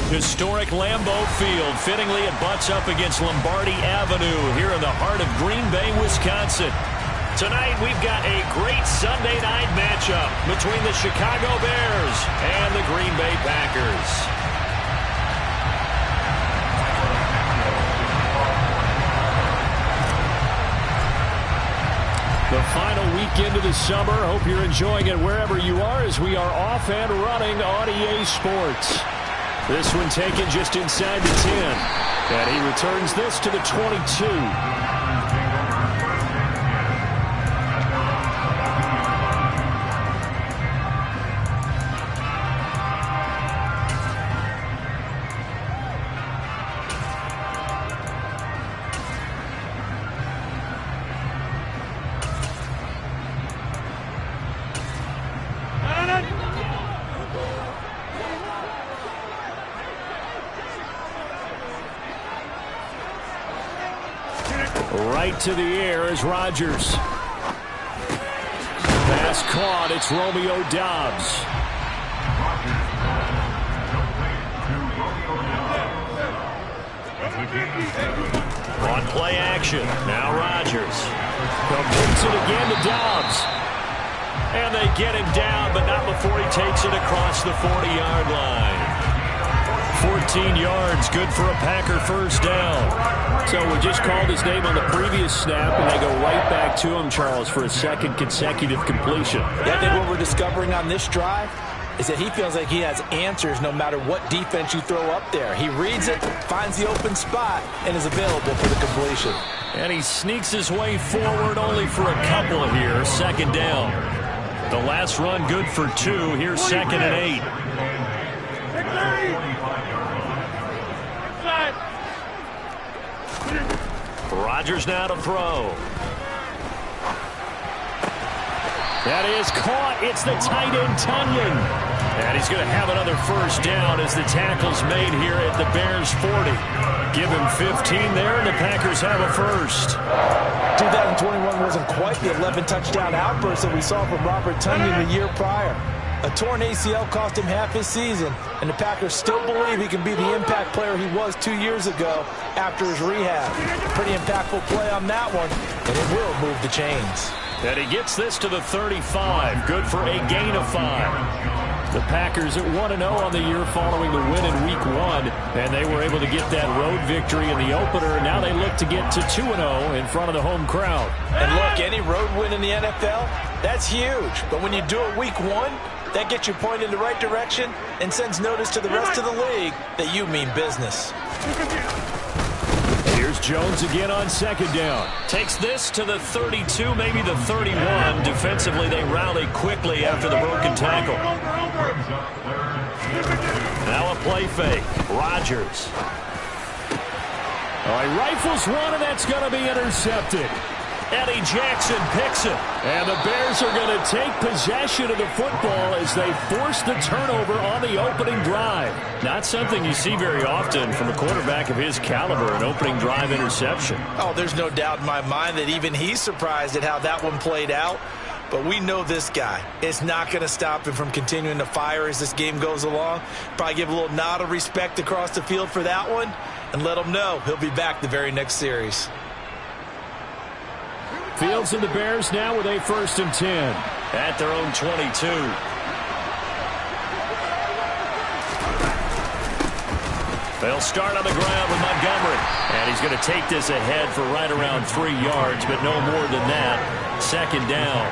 Historic Lambeau Field. Fittingly, it butts up against Lombardi Avenue here in the heart of Green Bay, Wisconsin. Tonight, we've got a great Sunday night matchup between the Chicago Bears and the Green Bay Packers. The final weekend of the summer. Hope you're enjoying it wherever you are as we are off and running on EA Sports. This one taken just inside the 10. And he returns this to the 22. Right to the air is Rodgers. Pass caught. It's Romeo Doubs. On play action. Now Rodgers. Completes it again to Doubs. And they get him down, but not before he takes it across the 40-yard line. 14 yards, good for a Packer first down. So we just called his name on the previous snap, and they go right back to him, Charles, for a second consecutive completion. Yeah, I think what we're discovering on this drive is that he feels like he has answers no matter what defense you throw up there. He reads it, finds the open spot, and is available for the completion. And he sneaks his way forward only for a couple here. Second down. The last run good for 2. Here's 2nd and 8. Rodgers now to throw. That is caught. It's the tight end, Tunyon. And he's going to have another first down as the tackle's made here at the Bears 40. Give him 15 there, and the Packers have a first. 2021 wasn't quite the 11-touchdown outburst that we saw from Robert Tunyon the year prior. A torn ACL cost him half his season, and the Packers still believe he can be the impact player he was 2 years ago after his rehab. Pretty impactful play on that one, and it will move the chains. And he gets this to the 35. Good for a gain of 5. The Packers at 1-0 on the year following the win in Week 1, and they were able to get that road victory in the opener. Now they look to get to 2-0 in front of the home crowd. And look, any road win in the NFL, that's huge. But when you do it Week 1, that gets you pointed in the right direction and sends notice to the rest of the league that you mean business. Here's Jones again on second down. Takes this to the 32, maybe the 31. Defensively, they rally quickly after the broken tackle. Now a play fake. Rodgers. He rifles one, and that's going to be intercepted. Eddie Jackson picks it. And the Bears are going to take possession of the football as they force the turnover on the opening drive. Not something you see very often from a quarterback of his caliber, an opening drive interception. Oh, there's no doubt in my mind that even he's surprised at how that one played out. But we know this guy. It's not going to stop him from continuing to fire as this game goes along. Probably give a little nod of respect across the field for that one and let him know he'll be back the very next series. Fields and the Bears now with a 1st and 10 at their own 22. They'll start on the ground with Montgomery. And he's going to take this ahead for right around 3 yards, but no more than that. Second down.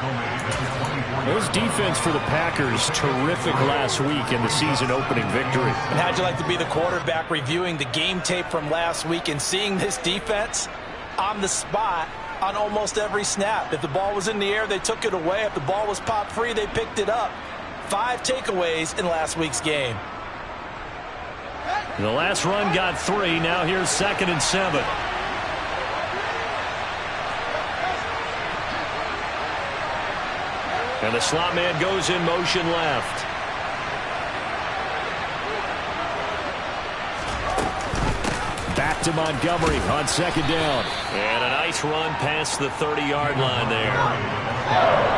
Those defense for the Packers, terrific last week in the season-opening victory. And how'd you like to be the quarterback reviewing the game tape from last week and seeing this defense on the spot on almost every snap? If the ball was in the air, they took it away. If the ball was popped free, they picked it up. 5 takeaways in last week's game. The last run got 3. Now here's 2nd and 7. And the slot man goes in motion left. Back to Montgomery on 2nd down. And a nice run past the 30-yard line there.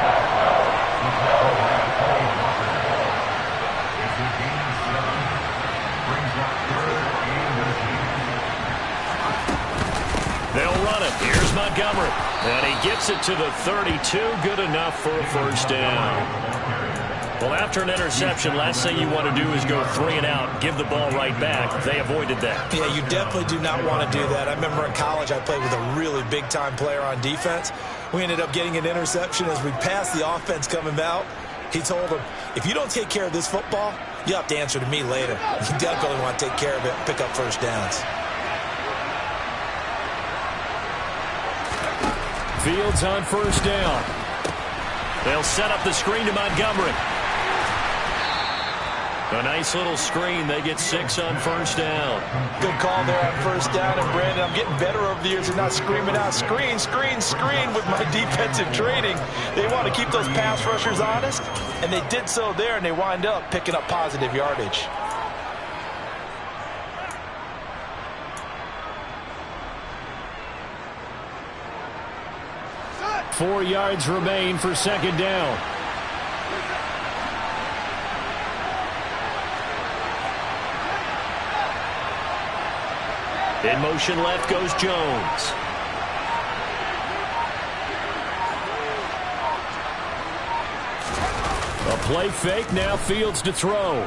it. Here's Montgomery. And he gets it to the 32. Good enough for a first down. Well, after an interception, last thing you want to do is go 3 and out, give the ball right back. They avoided that. Yeah, you definitely do not want to do that. I remember in college I played with a really big-time player on defense. We ended up getting an interception as we passed the offense coming out. He told him, if you don't take care of this football, you have to answer to me later. You definitely want to take care of it and pick up first downs. Fields on first down. They'll set up the screen to Montgomery. A nice little screen. They get 6 on first down. Good call there on first down. And, Brandon, I'm getting better over the years and not screaming out, screen, screen, screen with my defensive training. They want to keep those pass rushers honest, and they did so there, and they wind up picking up positive yardage. Four yards remain for second down. In motion left goes Jones. A play fake, now Fields to throw.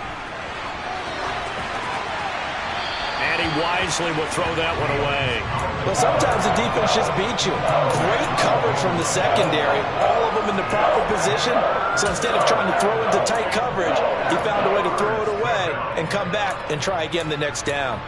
And he wisely will throw that one away. Well, sometimes the defense just beats you. Great coverage from the secondary. All of them in the proper position. So instead of trying to throw into tight coverage, he found a way to throw it away and come back and try again the next down.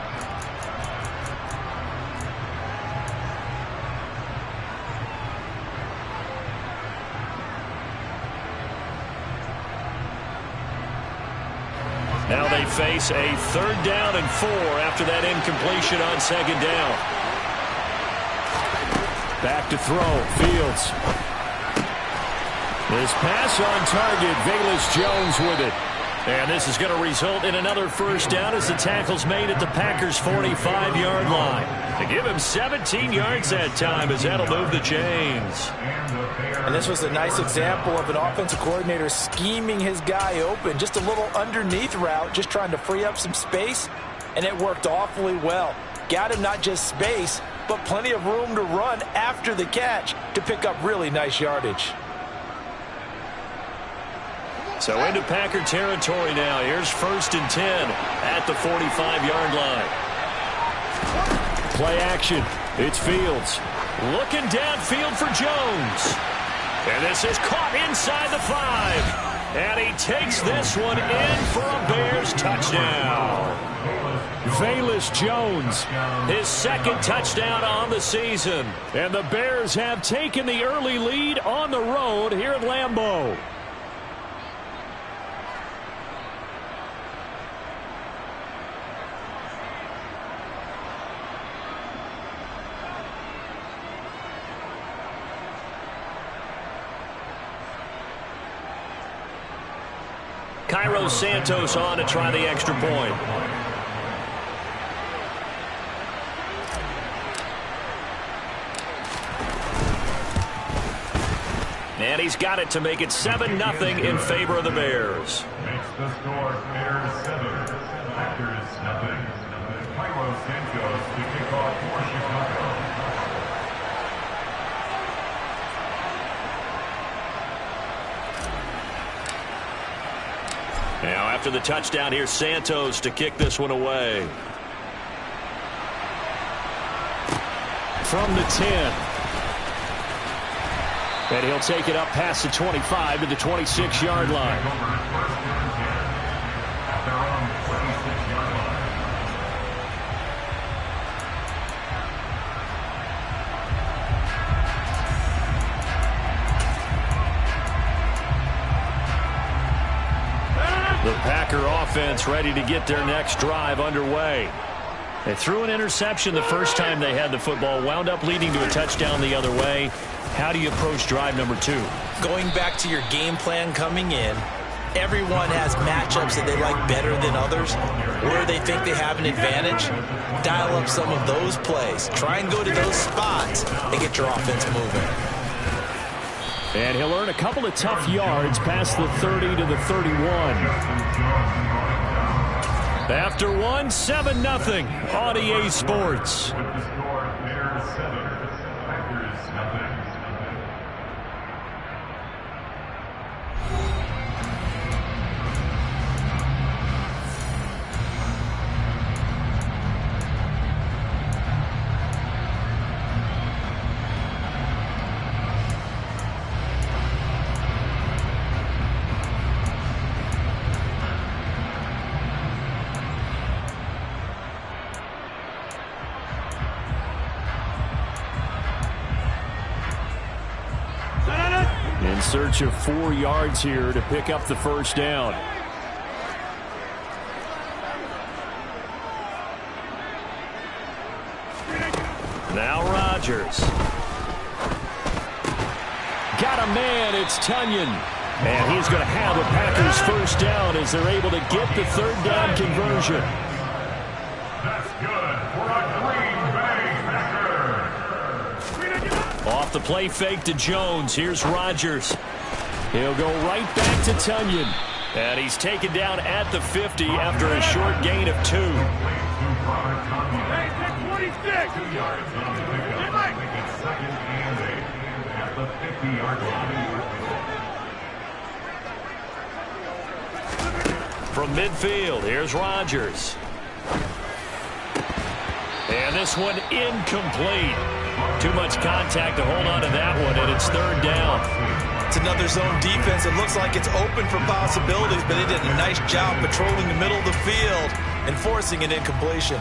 Now they face a 3rd down and 4 after that incompletion on second down. Back to throw. Fields. His pass on target. Velus Jones with it. And this is going to result in another first down as the tackle's made at the Packers' 45-yard line. To give him 17 yards that time as that'll move the chains. And this was a nice example of an offensive coordinator scheming his guy open. Just a little underneath route, just trying to free up some space, and it worked awfully well. Got him not just space, but plenty of room to run after the catch to pick up really nice yardage. So into Packer territory now. Here's 1st and 10 at the 45-yard line. Play action. It's Fields. Looking downfield for Jones. And this is caught inside the 5. And he takes this one in for a Bears touchdown. Velus Jones, his 2nd touchdown on the season. And the Bears have taken the early lead on the road here at Lambeau. Cairo Santos on to try the extra point. And he's got it to make it 7-0 in favor of the Bears. Makes the score Bears 7, Packers 0. Cairo Santos to kick off for Chicago. Now after the touchdown, here's Santos to kick this one away. From the 10. And he'll take it up past the 25 to the 26-yard line. The Packer offense ready to get their next drive underway. They threw an interception the first time they had the football, wound up leading to a touchdown the other way. How do you approach drive number 2? Going back to your game plan coming in, everyone has matchups that they like better than others, where they think they have an advantage. Dial up some of those plays. Try and go to those spots and get your offense moving. And he'll earn a couple of tough yards past the 30 to the 31. After one, 7-0 on EA Sports. search of 4 yards here to pick up the first down. Now Rodgers. Got a man, it's Tunyon. And he's going to have a Packers first down as they're able to get the third down conversion. That's good for a Green Bay Packer. Off the play fake to Jones. Here's Rodgers. He'll go right back to Tunyon. And he's taken down at the 50 after a short gain of 2. Hey, 26. 2 yards on the pickup. Making second and 8 at the 50-yard line. From midfield, here's Rodgers. And this one incomplete. Too much contact to hold on to that one, and it's third down. It's another zone defense. It looks like it's open for possibilities, but they did a nice job patrolling the middle of the field and forcing an incompletion.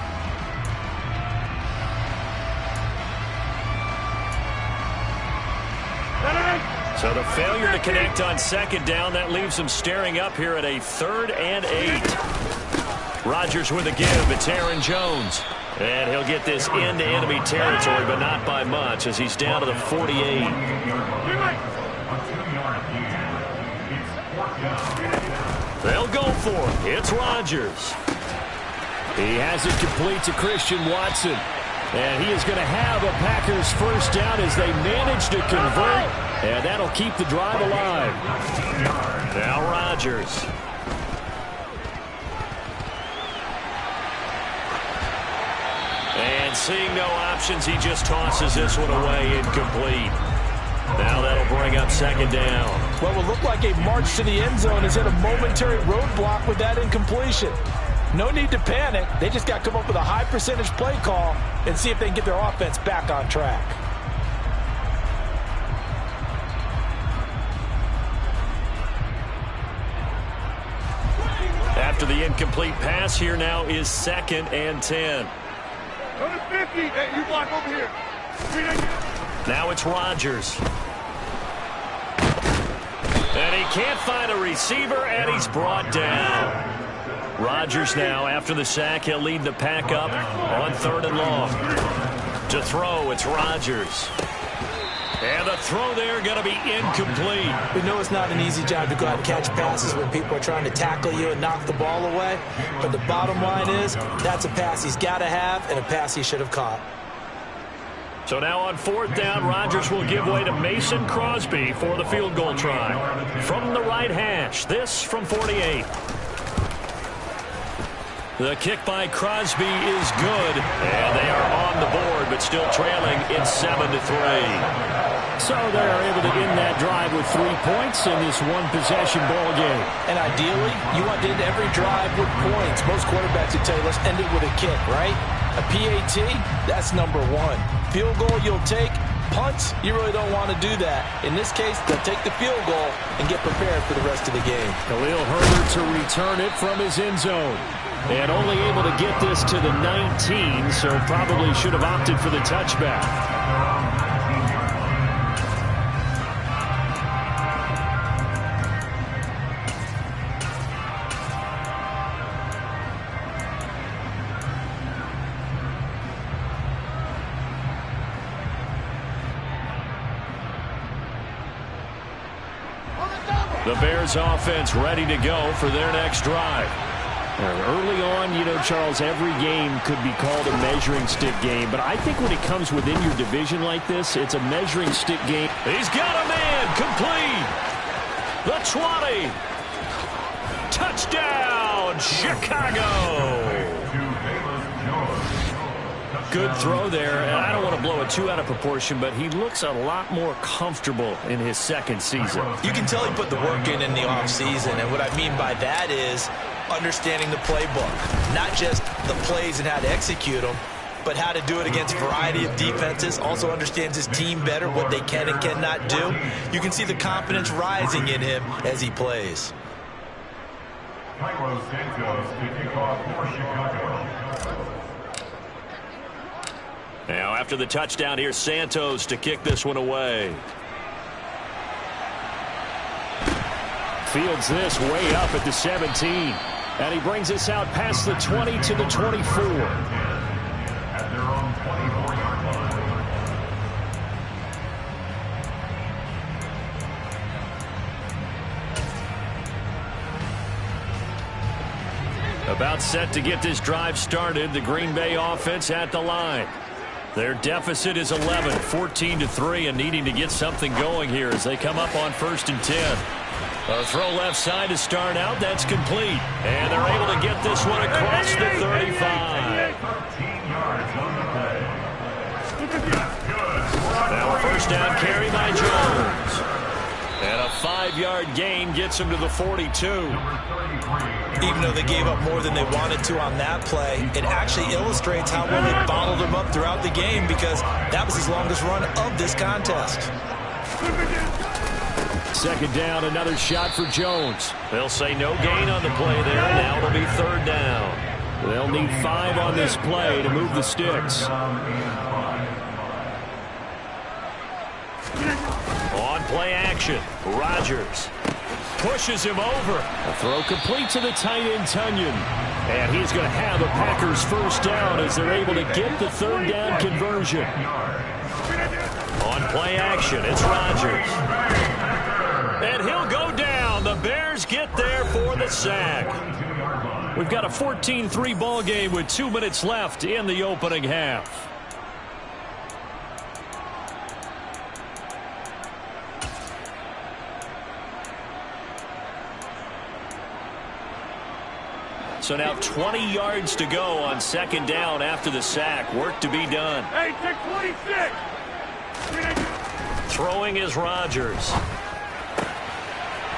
So the failure to connect on second down, that leaves them staring up here at a 3rd and 8. Rodgers with a give. It's Aaron Jones. And he'll get this into enemy territory, but not by much as he's down to the 48. They'll go for it. It's Rodgers. He has it complete to Christian Watson. And he is going to have a Packers first down as they manage to convert. And that'll keep the drive alive. Now Rodgers. And seeing no options, he just tosses this one away incomplete. Now that'll bring up second down. What will look like a march to the end zone is hit a momentary roadblock with that incompletion. No need to panic. They just got to come up with a high percentage play call and see if they can get their offense back on track. After the incomplete pass, here now is 2nd and 10. Go to 50. Hey, you block over here. Now it's Rodgers. And he can't find a receiver, and he's brought down. Rodgers now, after the sack, he'll lead the pack up on 3rd and long. To throw, it's Rodgers. And the throw there going to be incomplete. We know it's not an easy job to go out and catch passes when people are trying to tackle you and knock the ball away. But the bottom line is, that's a pass he's got to have and a pass he should have caught. So now on 4th down, Rodgers will give way to Mason Crosby for the field goal try. From the right hash, this from 48. The kick by Crosby is good, and they are on the board, but still trailing. It's 7-3. So they are able to end that drive with 3 points in this one-possession ball game. And ideally, you want to end every drive with points. Most quarterbacks would tell you, let's end it with a kick, right? A PAT, that's number 1. Field goal you'll take. Punts, you really don't want to do that. In this case, they'll take the field goal and get prepared for the rest of the game. Khalil Herbert to return it from his end zone. And only able to get this to the 19, so probably should have opted for the touchback. The Bears offense ready to go for their next drive. Early on, you know, Charles, every game could be called a measuring stick game. But I think when it comes within your division like this, it's a measuring stick game. He's got a man complete. The 20. Touchdown, Chicago. Good throw there. And I don't want to blow it too out of proportion, but he looks a lot more comfortable in his second season. You can tell he put the work in the offseason. And what I mean by that is understanding the playbook, not just the plays and how to execute them, but how to do it against a variety of defenses. Also understands his team better, what they can and cannot do. You can see the confidence rising in him as he plays. Cairo Santos to kick off for Chicago. Now after the touchdown, here's Santos to kick this one away. Fields this way up at the 17. And he brings us out past the 20 to the 24. At their own 24-yard line. About set to get this drive started. The Green Bay offense at the line. Their deficit is 11, 14-3, and needing to get something going here as they come up on 1st and 10. A throw left side to start out. That's complete. And they're able to get this one across the 35. 13 yards on the play. Now a first down carry by Jones. And a 5-yard gain gets him to the 42. Even though they gave up more than they wanted to on that play, it actually illustrates how well they bottled him up throughout the game, because that was his longest run of this contest. Second down, another shot for Jones. They'll say no gain on the play there. Now it'll be 3rd down. They'll need 5 on this play to move the sticks. On play action, Rodgers pushes him over. A throw complete to the tight end, Tunyon. And he's going to have the Packers' first down as they're able to get the 3rd down conversion. On play action, it's Rodgers. And he'll go down. The Bears get there for the sack. We've got a 14-3 ball game with 2 minutes left in the opening half. So now 20 yards to go on 2nd down after the sack. Work to be done. Hey, take 26. Throwing is Rodgers.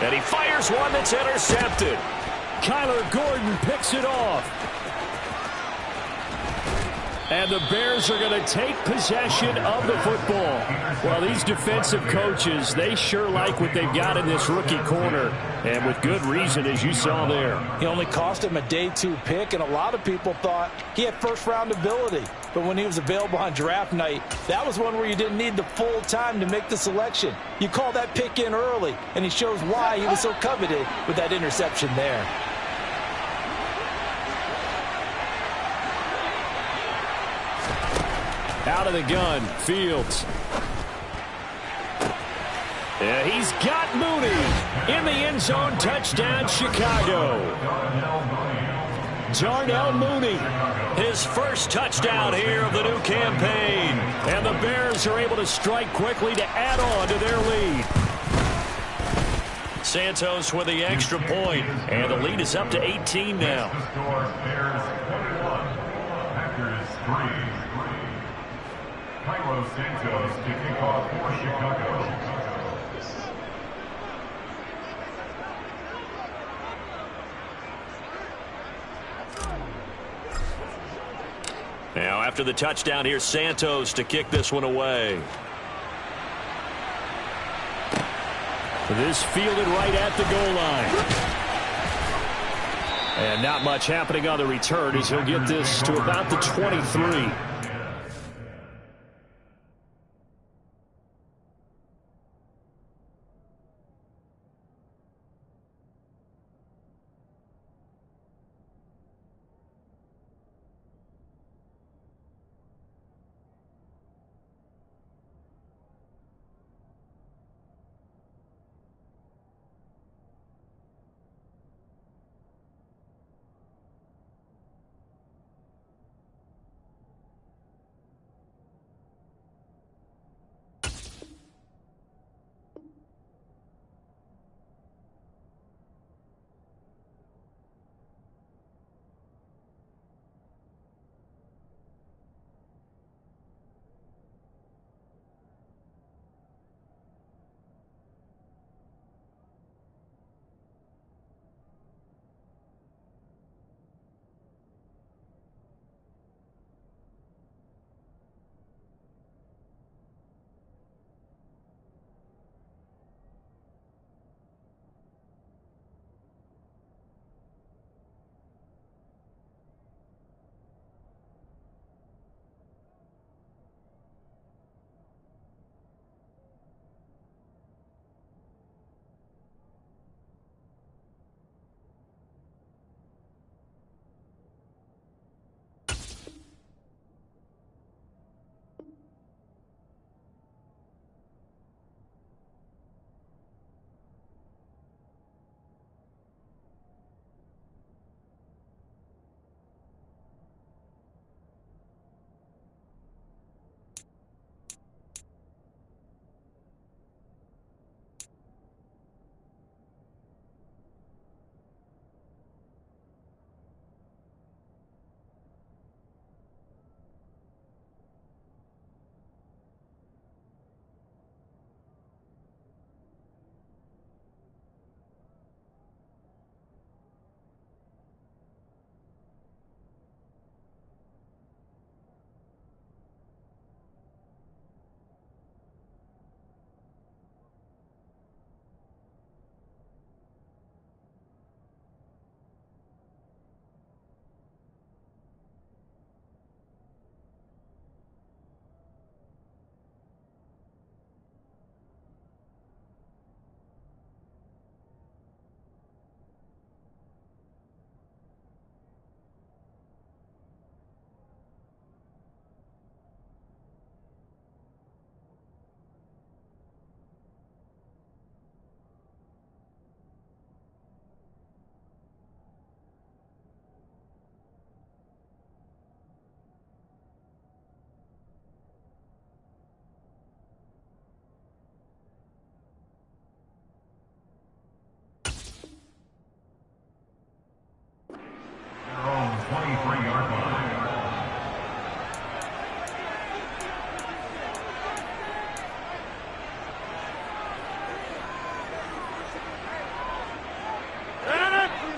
And he fires one that's intercepted. Kyler Gordon picks it off. And the Bears are going to take possession of the football. Well, these defensive coaches, they sure like what they've got in this rookie corner. And with good reason, as you saw there. He only cost him a day 2 pick, and a lot of people thought he had first-round ability. But when he was available on draft night, that was one where you didn't need the full time to make the selection. You call that pick in early, and he shows why he was so coveted with that interception there. Out of the gun, Fields. And he's got Mooney in the end zone. Touchdown, Chicago. Darnell Mooney, his first touchdown here of the new campaign. And the Bears are able to strike quickly to add on to their lead. Santos with the extra point, and the lead is up to 18 now. Santos to kick off for Chicago. Now after the touchdown, here's Santos to kick this one away. This fielded right at the goal line. And not much happening on the return as he'll get this to about the 23.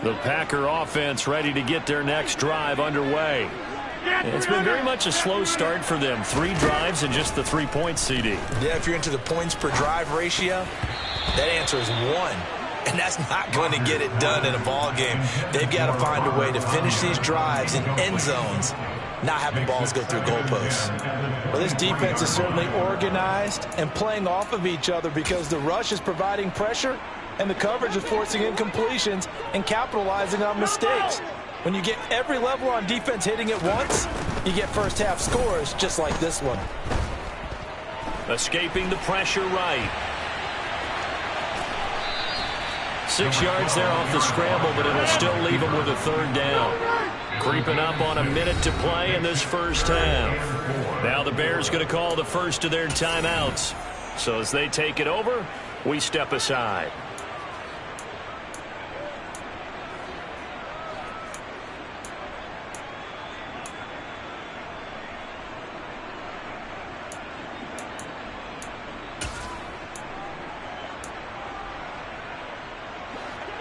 The Packer offense ready to get their next drive underway. It's been very much a slow start for them. 3 drives and just the 3 points, CD. Yeah, if you're into the points per drive ratio, that answer is 1. And that's not going to get it done in a ball game. They've got to find a way to finish these drives in end zones, not having balls go through goalposts. Well, this defense is certainly organized and playing off of each other because the rush is providing pressure and the coverage is forcing incompletions and capitalizing on mistakes. When you get every level on defense hitting at once, you get first half scores just like this one. Escaping the pressure right. 6 yards there off the scramble, but it'll still leave them with a 3rd down. Creeping up on a minute to play in this first half. Now the Bears going to call the first of their timeouts. So as they take it over, we step aside.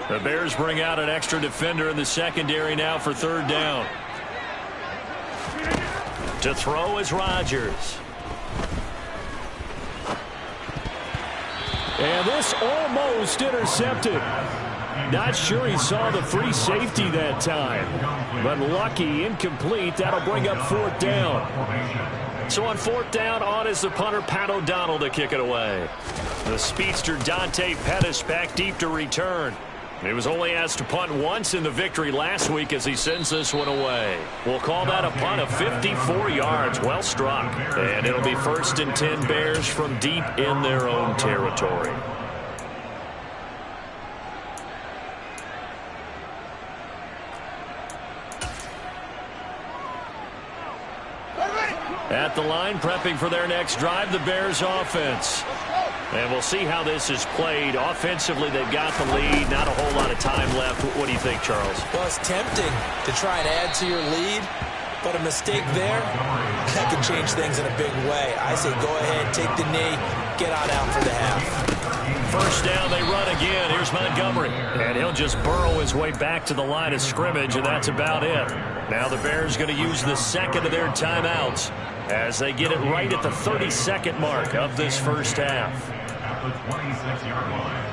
The Bears bring out an extra defender in the secondary now for 3rd down. To throw is Rodgers. And this almost intercepted. Not sure he saw the free safety that time. But lucky, incomplete. That'll bring up 4th down. So on 4th down, on is the punter, Pat O'Donnell, to kick it away. The speedster Dante Pettis back deep to return. He was only asked to punt once in the victory last week as he sends this one away. We'll call that a punt of 54 yards. Well struck. And it'll be 1st and 10 Bears from deep in their own territory. At the line, prepping for their next drive, the Bears offense. And we'll see how this is played. Offensively, they've got the lead. Not a whole lot of time left. What do you think, Charles? Well, it's tempting to try and add to your lead, but a mistake there, that can change things in a big way. I say go ahead, take the knee, get on out for the half. 1st down, they run again. Here's Montgomery. And he'll just burrow his way back to the line of scrimmage, and that's about it. Now the Bears going to use the 2nd of their timeouts as they get it right at the 32nd mark of this first half. At the 26-yard line.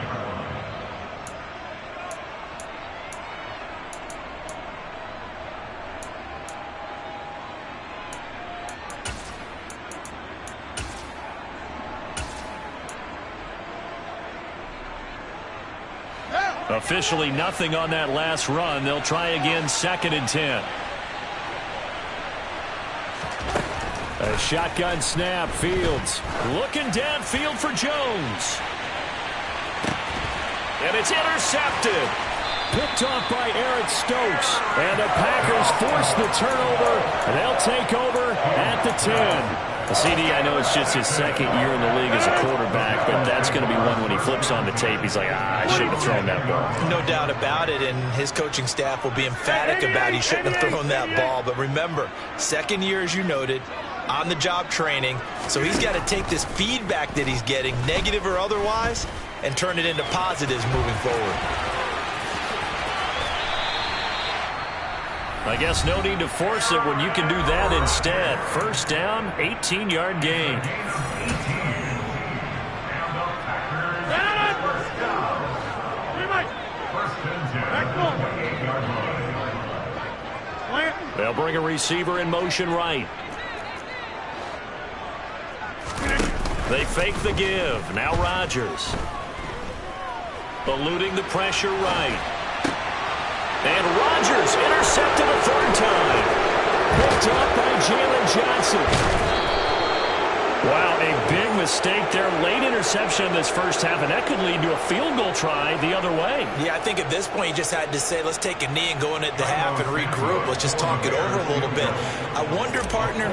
Officially nothing on that last run. They'll try again, 2nd and 10. A shotgun snap, Fields looking downfield for Jones. And it's intercepted. Picked off by Eric Stokes. And the Packers force the turnover, and they'll take over at the 10. CD, I know it's just his 2nd year in the league as a quarterback, but that's going to be one when he flips on the tape. He's like, I shouldn't have thrown that ball. No doubt about it, and his coaching staff will be emphatic about he shouldn't have thrown that ball. But remember, 2nd year, as you noted, on-the-job training, so he's got to take this feedback that he's getting, negative or otherwise, and turn it into positives moving forward. I guess no need to force it when you can do that instead. 1st down, 18-yard gain. They'll bring a receiver in motion right. They fake the give. Now Rodgers. Eluding the pressure right. And Rodgers intercepted a 3rd time. Picked up by Jalen Johnson. Wow, a big mistake there. Late interception in this first half, and that could lead to a field goal try the other way. Yeah, I think at this point you just had to say, let's take a knee and go in at the half and regroup. Let's just talk it over a little bit. I wonder, partner,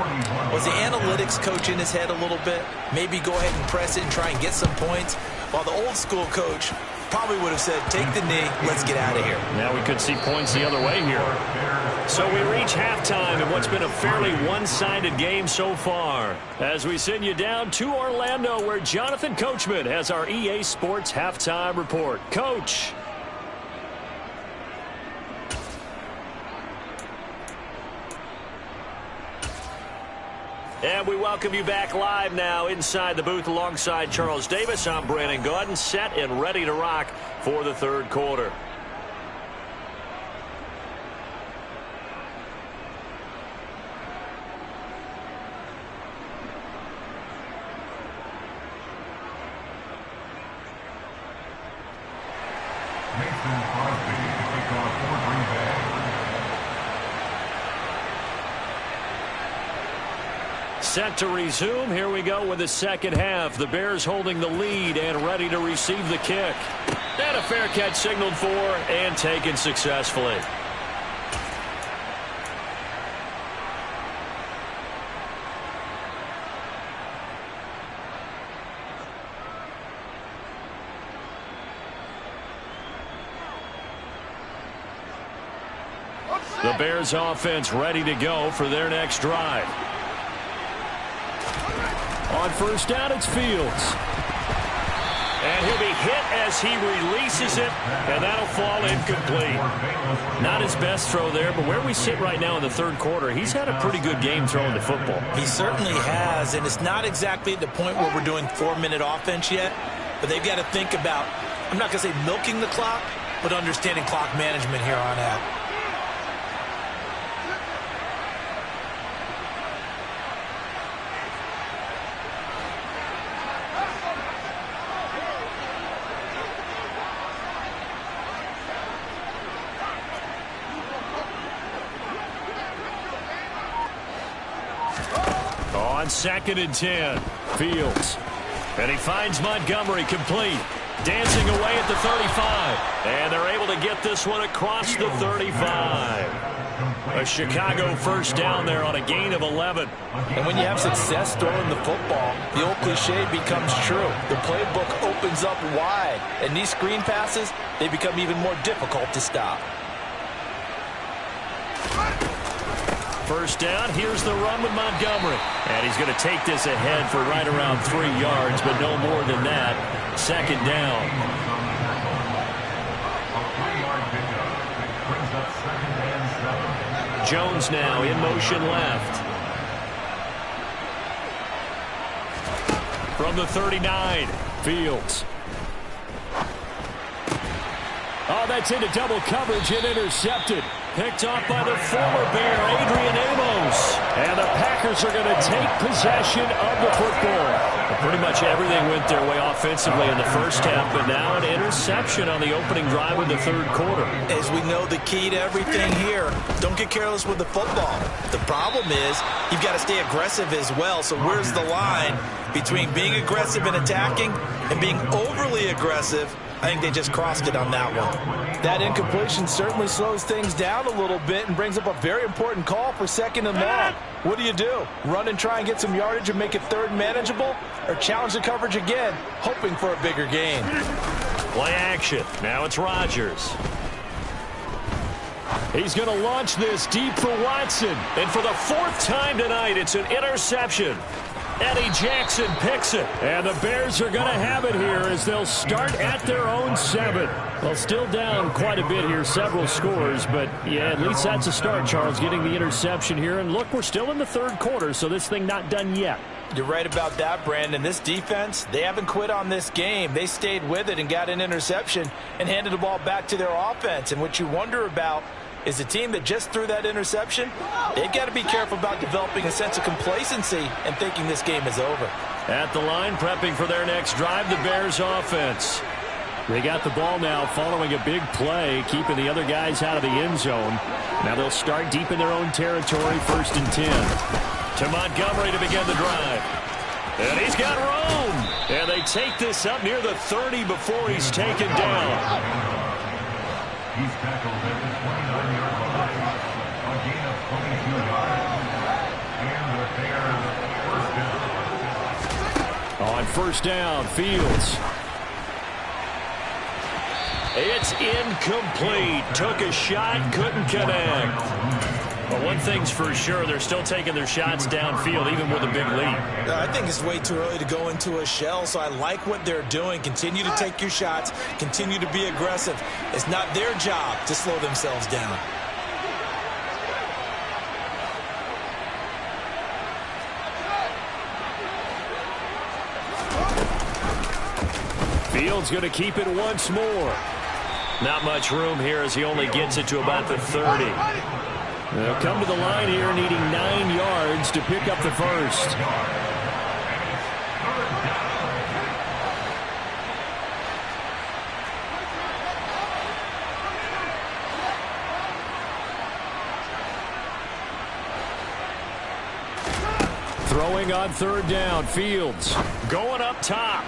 was the analytics coach in his head a little bit? Maybe go ahead and press it and try and get some points? While the old school coach probably would have said, take the knee, let's get out of here. Now we could see points the other way here. So we reach halftime in what's been a fairly one-sided game so far. As we send you down to Orlando, where Jonathan Coachman has our EA Sports Halftime Report. Coach. And we welcome you back live now inside the booth alongside Charles Davis. I'm Brandon Gaudin, set and ready to rock for the third quarter. Set to resume. Here we go with the second half. The Bears holding the lead and ready to receive the kick. And a fair catch signaled for and taken successfully. The Bears offense ready to go for their next drive. On first down, it's Fields. And he'll be hit as he releases it, and that'll fall incomplete. Not his best throw there, but where we sit right now in the third quarter, he's had a pretty good game throwing the football. He certainly has, and it's not exactly at the point where we're doing 4-minute offense yet, but they've got to think about, I'm not going to say milking the clock, but understanding clock management here on out. On 2nd and 10, Fields. And he finds Montgomery complete. Dancing away at the 35. And they're able to get this one across the 35. A Chicago first down there on a gain of 11. And when you have success throwing the football, the old cliche becomes true. The playbook opens up wide. And these screen passes, they become even more difficult to stop. First down, here's the run with Montgomery. And he's going to take this ahead for right around 3 yards, but no more than that. Second down. Jones now in motion left. From the 39, Fields. Oh, that's into double coverage and intercepted. Picked off by the former Bear, Adrian Amos. And the Packers are going to take possession of the football. Pretty much everything went their way offensively in the first half, but now an interception on the opening drive of the third quarter. As we know, the key to everything here, don't get careless with the football. The problem is you've got to stay aggressive as well. So where's the line between being aggressive and attacking and being overly aggressive? I think they just crossed it on that one. That incompletion certainly slows things down a little bit and brings up a very important call for 2nd and long. What do? Run and try and get some yardage and make it third manageable? Or challenge the coverage again, hoping for a bigger gain? Play action. Now it's Rodgers. He's going to launch this deep for Watson. And for the 4th time tonight, it's an interception. Eddie Jackson picks it. And the Bears are going to have it here as they'll start at their own 7. Well, still down quite a bit here, several scores. But, yeah, at least that's a start, Charles, getting the interception here. And, look, we're still in the third quarter, so this thing not done yet. You're right about that, Brandon. This defense, they haven't quit on this game. They stayed with it and got an interception and handed the ball back to their offense. And what you wonder about is the team that just threw that interception, they've got to be careful about developing a sense of complacency and thinking this game is over. At the line, prepping for their next drive, the Bears offense. They got the ball now following a big play, keeping the other guys out of the end zone. Now they'll start deep in their own territory, 1st and 10. To Montgomery to begin the drive. And he's got room. And they take this up near the 30 before he's taken down. He's tackled at the 29-yard line. A gain of 22 yards. And the Bears first down. On first down, Fields. It's incomplete. Took a shot, couldn't connect. But one thing's for sure, they're still taking their shots downfield, even with a big lead. I think it's way too early to go into a shell, so I like what they're doing. Continue to take your shots. Continue to be aggressive. It's not their job to slow themselves down. Fields going to keep it once more. Not much room here as he only gets it to about the 30. They'll come to the line here needing 9 yards to pick up the first. Throwing on third down, Fields going up top.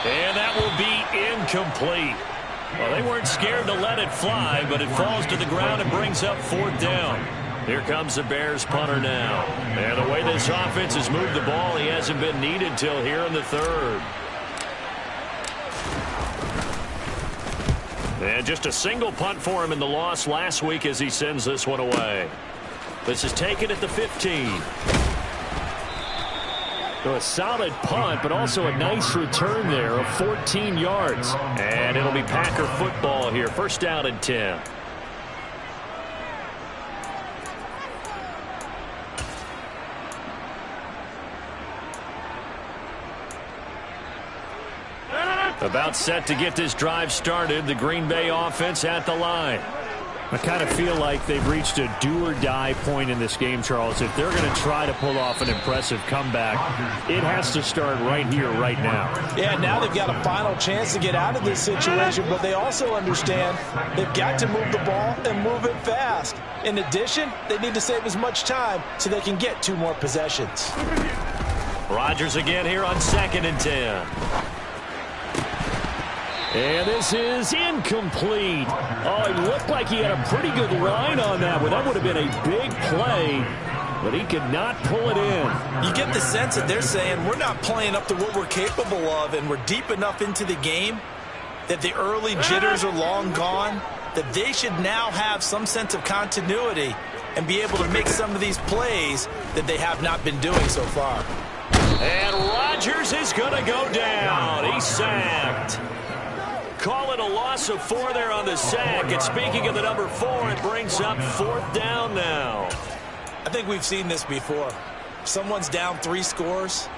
And that will be incomplete. Well, they weren't scared to let it fly, but it falls to the ground and brings up fourth down. Here comes the Bears punter now. And the way this offense has moved the ball, he hasn't been needed till here in the third. And just a single punt for him in the loss last week as he sends this one away. This is taken at the 15. So a solid punt, but also a nice return there of 14 yards. And it'll be Packer football here. First down and 10. About set to get this drive started. The Green Bay offense at the line. I kind of feel like they've reached a do-or-die point in this game, Charles. If they're going to try to pull off an impressive comeback, it has to start right here, right now. Yeah, now they've got a final chance to get out of this situation, but they also understand they've got to move the ball and move it fast. In addition, they need to save as much time so they can get 2 more possessions. Rodgers again here on 2nd and 10. And this is incomplete. Oh, it looked like he had a pretty good line on that one. That would have been a big play, but he could not pull it in. You get the sense that they're saying we're not playing up to what we're capable of, and we're deep enough into the game that the early jitters are long gone, that they should now have some sense of continuity and be able to make some of these plays that they have not been doing so far. And Rodgers is going to go down. He's sacked. Call it a loss of 4 there on the sack. And speaking of the number 4, it brings up 4th down now. I think we've seen this before. Someone's down 3 scores.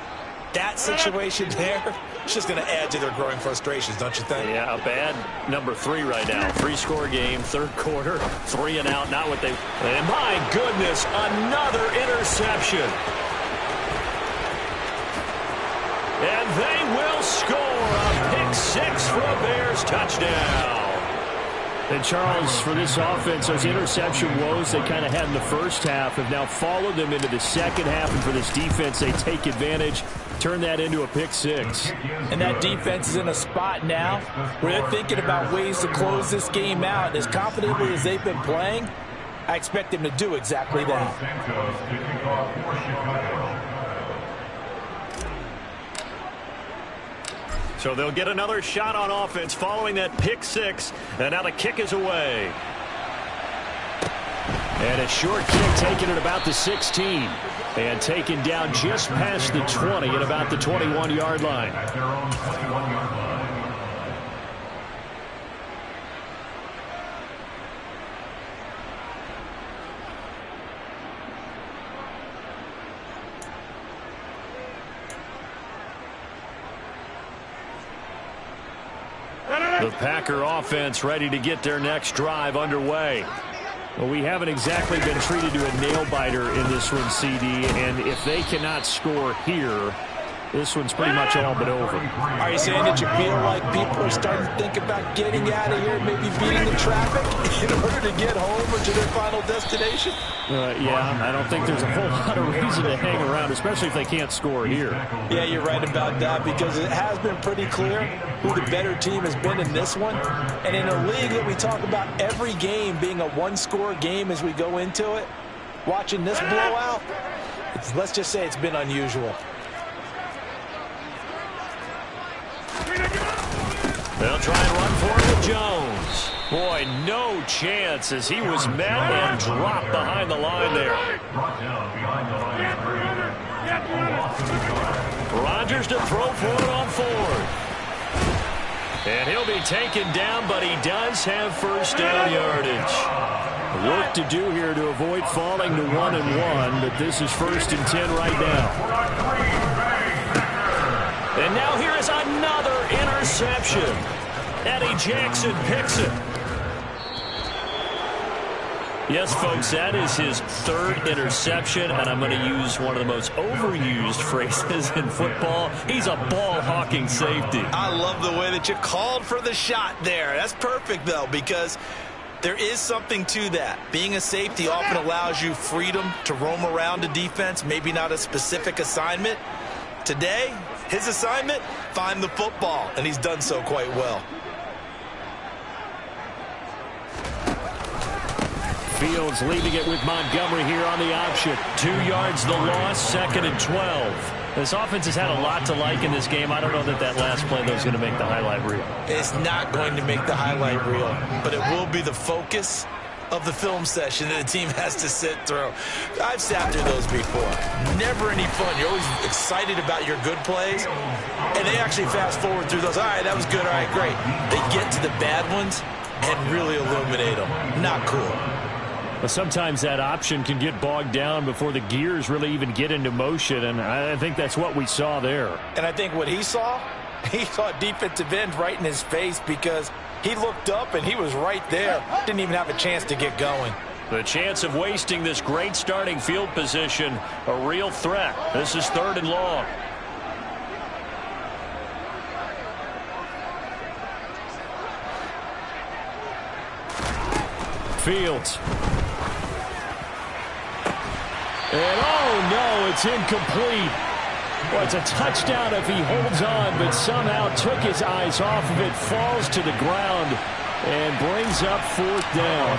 That situation there, it's just going to add to their growing frustrations, don't you think? Yeah, a bad number 3 right now. 3-score game, 3rd quarter, 3 and out. Not what they... And my goodness, another interception. And they will score a pick 6 for a Bears touchdown. And Charles, for this offense, those interception woes they kind of had in the first half have now followed them into the second half. And for this defense, they take advantage, turn that into a pick 6. And that defense is in a spot now where they're thinking about ways to close this game out. And as confidently as they've been playing, I expect them to do exactly that. So they'll get another shot on offense following that pick 6. And now the kick is away. And a short kick taken at about the 16. And taken down just past the 20 at about the 21-yard line. The Packer offense ready to get their next drive underway. Well, we haven't exactly been treated to a nail-biter in this one, CD, and if they cannot score here, this one's pretty much all but over. Are you saying that you feel like people are starting to think about getting out of here, maybe beating the traffic in order to get home or to their final destination? Yeah, I don't think there's a whole lot of reason to hang around, especially if they can't score here. Yeah, you're right about that, because it has been pretty clear who the better team has been in this one. And in a league that we talk about every game being a one-score game as we go into it, watching this blowout, let's just say it's been unusual. They'll try and run for it with Jones. Boy, no chance as he was met and dropped behind the line there. Rodgers to throw for it on 4th. And he'll be taken down, but he does have first down yardage. Work to do here to avoid falling to 1-1, but this is 1st and 10 right now. And now here is another reception. Eddie Jackson picks it. Yes, folks, that is his third interception, and I'm going to use one of the most overused phrases in football. He's a ball-hawking safety. I love the way that you called for the shot there. That's perfect, though, because there is something to that. Being a safety often allows you freedom to roam around a defense, maybe not a specific assignment. Today, his assignment, find the football, and he's done so quite well. Fields leaving it with Montgomery here on the option. 2 yards the loss, 2nd and 12. This offense has had a lot to like in this game. I don't know that that last play, though, is going to make the highlight reel. It's not going to make the highlight reel, but it will be the focus of the film session that the team has to sit through. I've sat through those before. Never any fun. You're always excited about your good plays, and they actually fast forward through those. All right, that was good. All right, great. They get to the bad ones and really illuminate them. Not cool. But sometimes that option can get bogged down before the gears really even get into motion, and I think that's what we saw there. And I think what he saw a defensive end right in his face because he looked up and he was right there. Didn't even have a chance to get going. The chance of wasting this great starting field position, a real threat. This is 3rd and long. Fields. And oh no, it's incomplete. Well, it's a touchdown if he holds on, but somehow took his eyes off of it, falls to the ground, and brings up 4th down.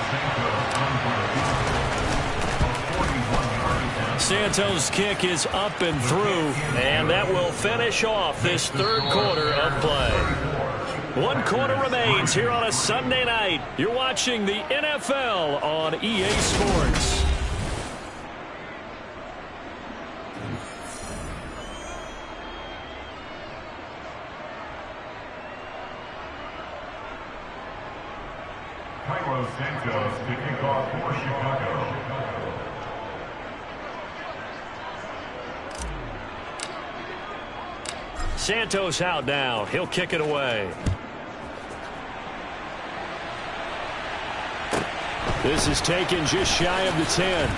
Santos' kick is up and through, and that will finish off this 3rd quarter of play. 1 quarter remains here on a Sunday night. You're watching the NFL on EA Sports. Santos to kick off for Chicago. Santos out now. He'll kick it away. This is taken just shy of the 10.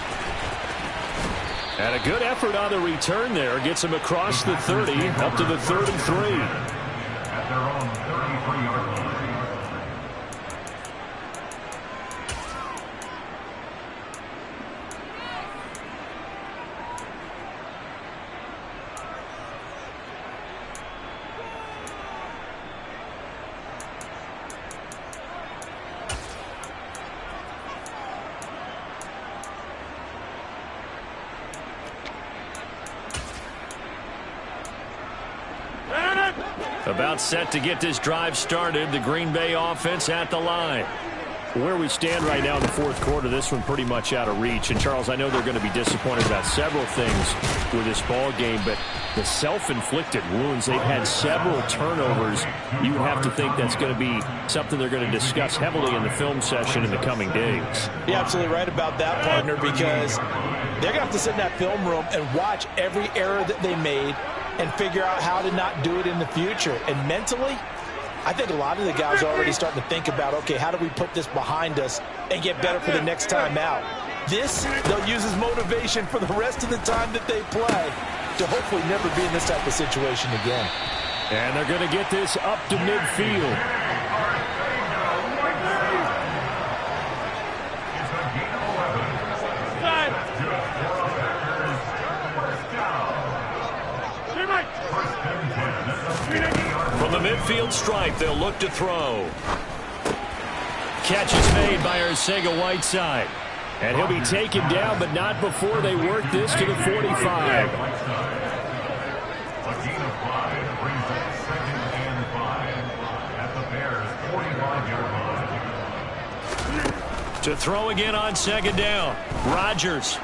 And a good effort on the return there. Gets him across the 30, up to the 3rd and 3. At their own 33-yard line. About set to get this drive started. The Green Bay offense at the line. Where we stand right now in the 4th quarter, this one pretty much out of reach. And, Charles, I know they're going to be disappointed about several things with this ball game, but the self-inflicted wounds, they've had several turnovers. You have to think that's going to be something they're going to discuss heavily in the film session in the coming days. You're absolutely right about that, partner, because they're going to have to sit in that film room and watch every error that they made and figure out how to not do it in the future. And mentally, I think a lot of the guys are already starting to think about, okay, how do we put this behind us and get better for the next time out? This, they'll use as motivation for the rest of the time that they play to hopefully never be in this type of situation again. And they're going to get this up to midfield. From the midfield stripe, they'll look to throw. Catch is made by Arcega-Whiteside. And he'll be taken down, but not before they work this to the 45. A gain of 5 brings up 2nd and 5 at the Bears' 45-yard line. To throw again on 2nd down. Rodgers.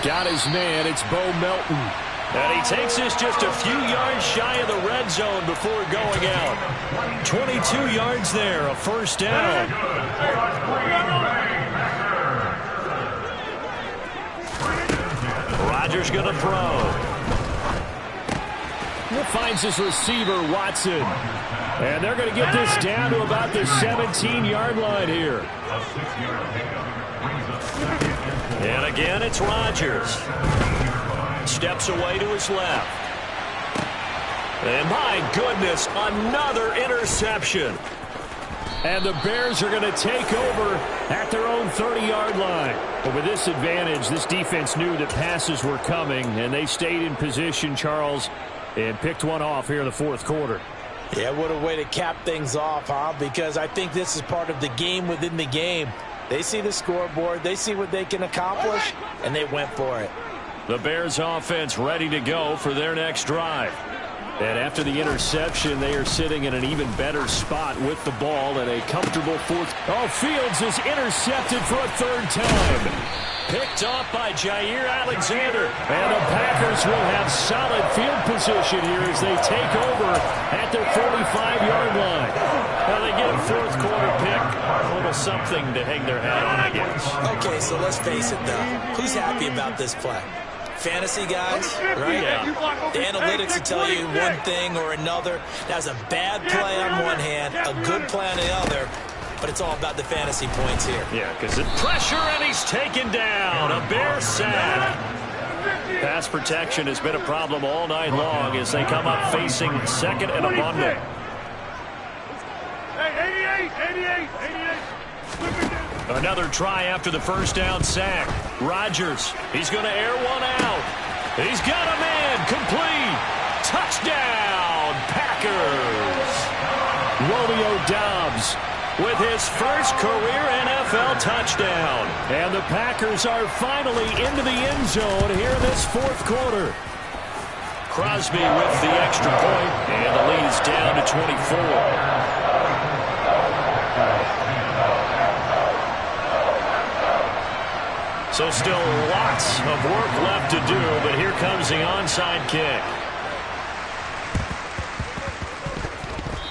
Got his man. It's Bo Melton. And he takes this just a few yards shy of the red zone before going out. 22 yards there, a 1st down. Rodgers going to throw. Finds his receiver, Watson. And they're going to get this down to about the 17-yard line here. And again, it's Rodgers. Steps away to his left. And my goodness, another interception. And the Bears are going to take over at their own 30-yard line. But with this advantage, this defense knew that passes were coming, and they stayed in position, Charles, and picked one off here in the fourth quarter. Yeah, what a way to cap things off, huh? Because I think this is part of the game within the game. They see the scoreboard, they see what they can accomplish, and they went for it. The Bears offense ready to go for their next drive. And after the interception, they are sitting in an even better spot with the ball at a comfortable fourth. Oh, Fields is intercepted for a third time. Picked off by Jair Alexander. And the Packers will have solid field position here as they take over at their 45-yard line. Now they get a fourth quarter pick. A little something to hang their hat on, I guess. Okay, so let's face it, though. Who's happy about this play? Fantasy guys, right? Yeah. The analytics will tell you one thing or another. That's a bad play on one hand, a good play on the other, but it's all about the fantasy points here. Yeah, because it's pressure, and he's taken down. A Bear sack. Pass protection has been a problem all night long as they come up facing second and a bundle. Hey, 88. Another try after the first down sack. Rodgers, he's going to air one out. He's got a man, complete. Touchdown, Packers. Romeo Doubs with his first career NFL touchdown. And the Packers are finally into the end zone here in this fourth quarter. Crosby with the extra point, and the lead is down to 24. So still lots of work left to do, but here comes the onside kick.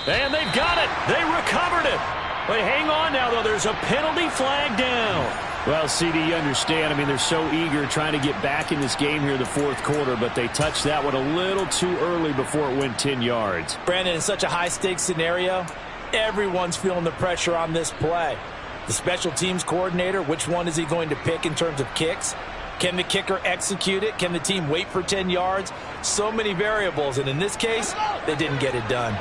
And they've got it. They recovered it. But hang on now, though. There's a penalty flag down. Well, CD, you understand. I mean, they're so eager trying to get back in this game here in the fourth quarter, but they touched that one a little too early before it went 10 yards. Brandon, in such a high-stakes scenario, everyone's feeling the pressure on this play. The special teams coordinator, which one is he going to pick in terms of kicks? Can the kicker execute it? Can the team wait for 10 yards? So many variables, and in this case, they didn't get it done.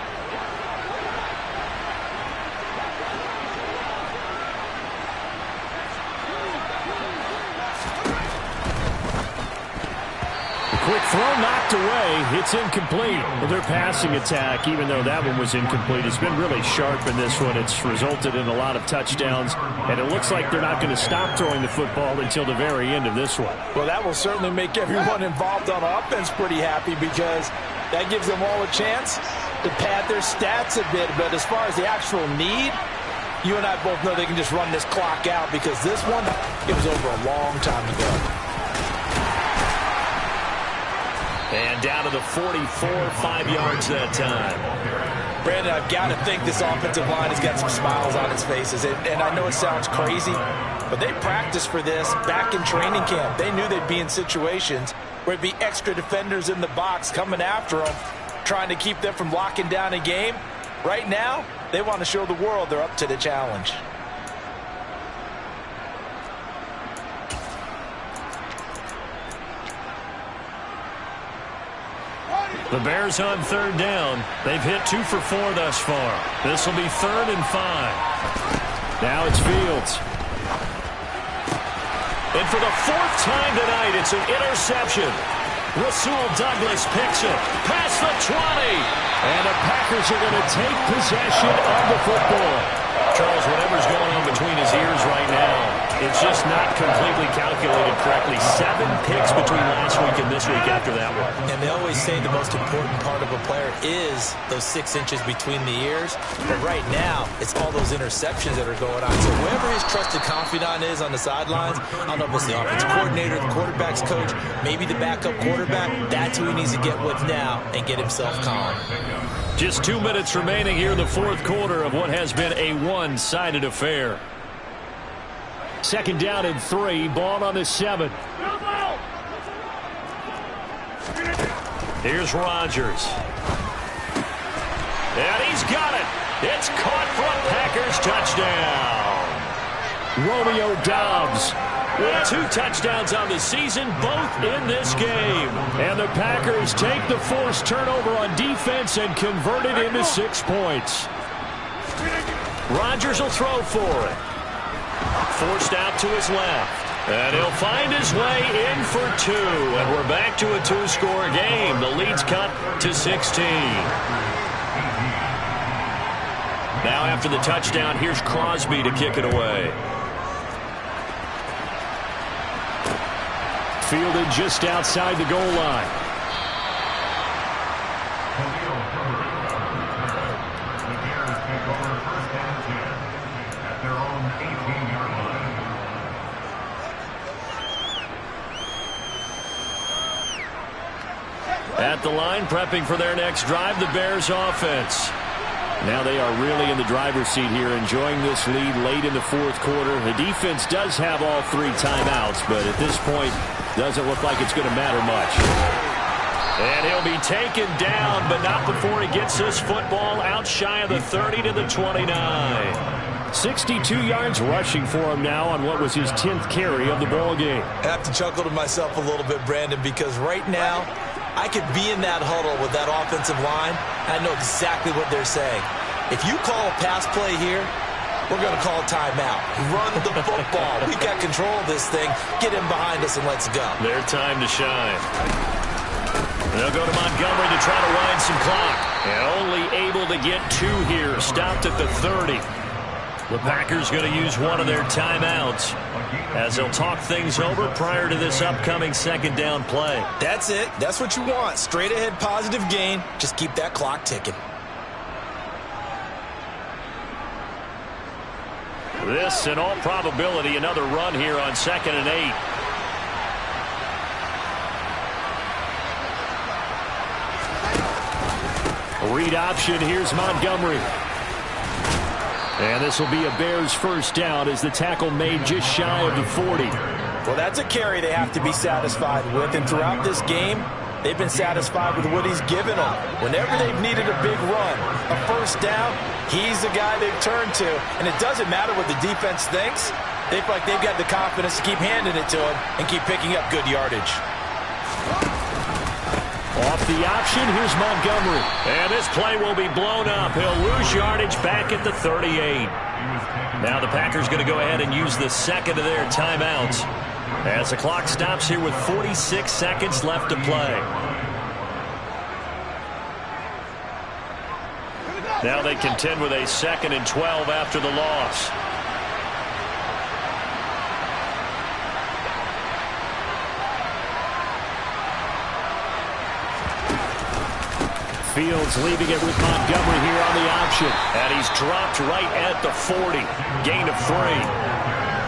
Quick throw knocked away. It's incomplete. Their passing attack, even though that one was incomplete, has been really sharp in this one. It's resulted in a lot of touchdowns, and it looks like they're not going to stop throwing the football until the very end of this one. Well, that will certainly make everyone involved on offense pretty happy because that gives them all a chance to pad their stats a bit. But as far as the actual need, you and I both know they can just run this clock out because this one, it was over a long time ago. And down to the 44, 5 yards that time. Brandon, I've got to think this offensive line has got some smiles on its faces. And I know it sounds crazy, but they practiced for this back in training camp. They knew they'd be in situations where it'd be extra defenders in the box coming after them, trying to keep them from locking down a game. Right now, they want to show the world they're up to the challenge. The Bears on third down. They've hit 2 for 4 thus far. This will be 3rd and 5. Now it's Fields. And for the 4th time tonight, it's an interception. Rasul Douglas picks it. Past the 20. And the Packers are going to take possession of the football. Charles, whatever's going on between his ears right now, it's just not completely calculated correctly. 7 picks between last week and this week after that one. And they always say the most important part of a player is those 6 inches between the ears. But right now, it's all those interceptions that are going on. So whoever his trusted confidant is on the sidelines, I don't know if it's the offensive coordinator, the quarterback's coach, maybe the backup quarterback, that's who he needs to get with now and get himself calm. Just 2 minutes remaining here in the fourth quarter of what has been a one-sided affair. 2nd down and 3, ball on the 7. Here's Rodgers. it. It's caught for a Packers touchdown. Romeo Doubs with 2 touchdowns on the season, both in this game. And the Packers take the forced turnover on defense and convert it into 6 points. Rodgers will throw for it. Forced out to his left. And he'll find his way in for 2. And we're back to a 2-score game. The lead's cut to 16. Now after the touchdown, here's Crosby to kick it away. Fielded just outside the goal line. At the line, prepping for their next drive, the Bears offense. Now they are really in the driver's seat here, enjoying this lead late in the 4th quarter. The defense does have all 3 timeouts, but at this point, doesn't look like it's going to matter much. And he'll be taken down, but not before he gets this football out shy of the 30 to the 29. 62 yards rushing for him now on what was his 10th carry of the ball game. I have to chuckle to myself a little bit, Brandon, because right now, I could be in that huddle with that offensive line, and I know exactly what they're saying. If you call a pass play here, we're going to call a timeout. Run the football. We got control of this thing. Get him behind us and let's go. Their time to shine. They'll go to Montgomery to try to wind some clock. And only able to get 2 here. Stopped at the 30. The Packers going to use one of their timeouts as they'll talk things over prior to this upcoming 2nd down play. That's it. That's what you want. Straight ahead positive gain. Just keep that clock ticking. This, in all probability, another run here on 2nd and 8. Read option. Here's Montgomery. And this will be a Bears first down as the tackle made just shy of the 40. Well, that's a carry they have to be satisfied with. And throughout this game, they've been satisfied with what he's given them. Whenever they've needed a big run, a first down, he's the guy they've turned to. And it doesn't matter what the defense thinks. They feel like they've got the confidence to keep handing it to him and keep picking up good yardage. Off the option, here's Montgomery. And this play will be blown up. He'll lose yardage back at the 38. Now the Packers going to go ahead and use the 2nd of their timeouts as the clock stops here with 46 seconds left to play. Now they contend with a 2nd and 12 after the loss. Fields leaving it with Montgomery here on the option. And he's dropped right at the 40. Gain of 3.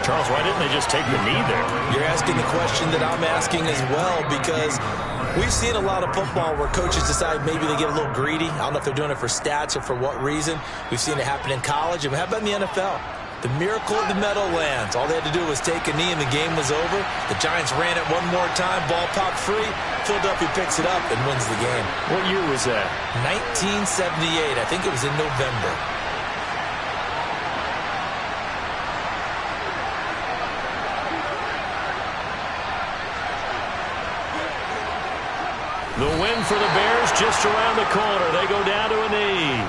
Charles, why didn't they just take the knee there? You're asking the question that I'm asking as well, because we've seen a lot of football where coaches decide maybe they get a little greedy. I don't know if they're doing it for stats or for what reason. We've seen it happen in college. And how about in the NFL? The miracle of the Meadowlands. All they had to do was take a knee and the game was over. The Giants ran it one more time. Ball popped free. Philadelphia picks it up and wins the game. What year was that? 1978. I think it was in November. The win for the Bears just around the corner. They go down to a knee.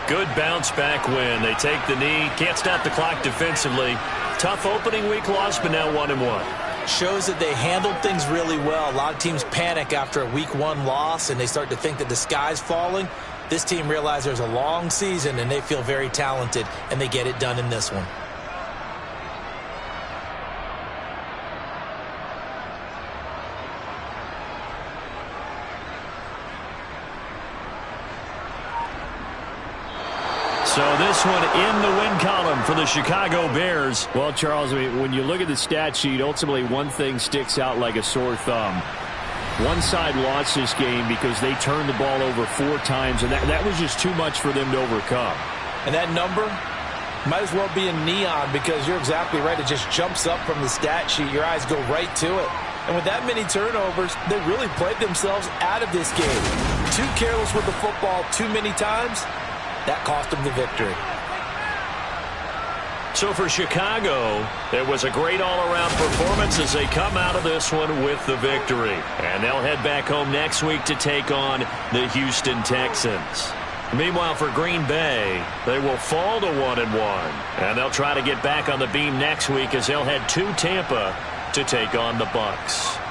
Good bounce-back win. They take the knee. Can't stop the clock defensively. Tough opening week loss, but now 1-1. Shows that they handled things really well. A lot of teams panic after a week 1 loss, and they start to think that the sky's falling. This team realized there's a long season, and they feel very talented, and they get it done in this one. So this one in the win column for the Chicago Bears. Well, Charles, I mean, when you look at the stat sheet, ultimately one thing sticks out like a sore thumb. One side lost this game because they turned the ball over 4 times, and that was just too much for them to overcome. And that number might as well be in neon, because you're exactly right. It just jumps up from the stat sheet. Your eyes go right to it. And with that many turnovers, they really played themselves out of this game. Too careless with the football too many times. That cost them the victory. So for Chicago, it was a great all-around performance as they come out of this one with the victory. And they'll head back home next week to take on the Houston Texans. Meanwhile, for Green Bay, they will fall to 1-1. And they'll try to get back on the beam next week as they'll head to Tampa to take on the Bucs.